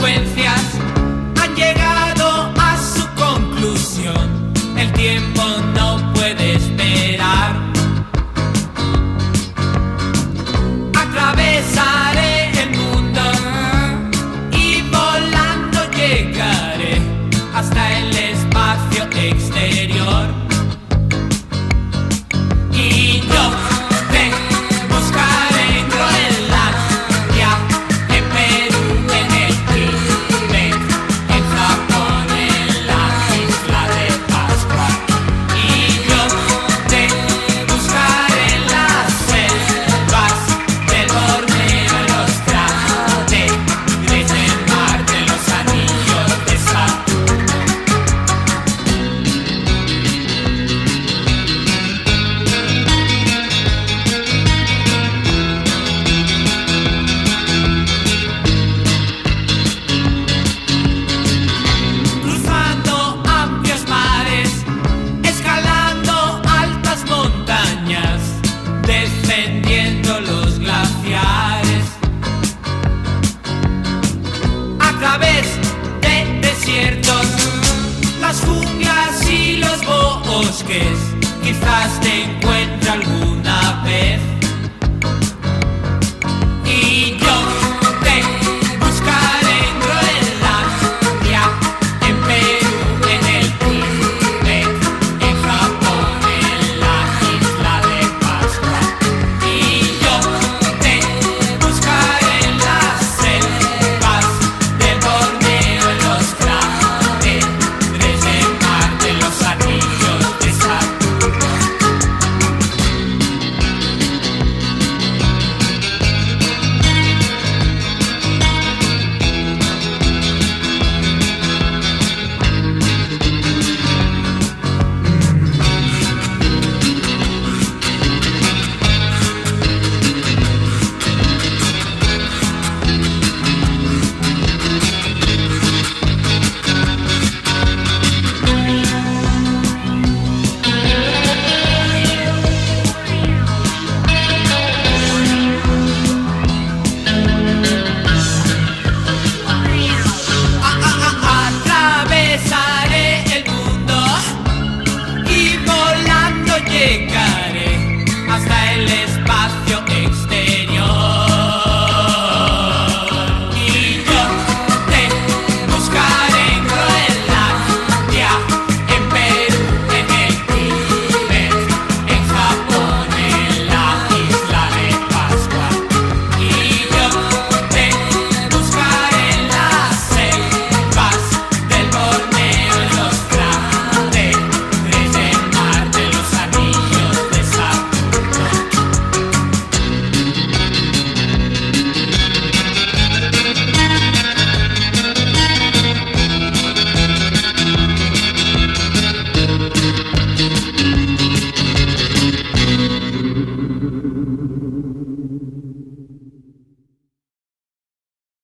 consecuencias han llegado a su conclusión. El tiempo no puede esperar. Atravesaré el mundo y volando llegaré hasta el espacio exterior. Y yo te buscaré en Groenlandia, en Perú, en el Tíbet, en Japón, en la isla de Pascua. Y yo te buscaré en las selvas del Borneo, en los cráteres del mar, de los anillos de Saturno. Cruzando amplios mares, escalando altas montañas, descendiendo los glaciares, a través de desiertos, las junglas y los bosques, quizás te encuentre algún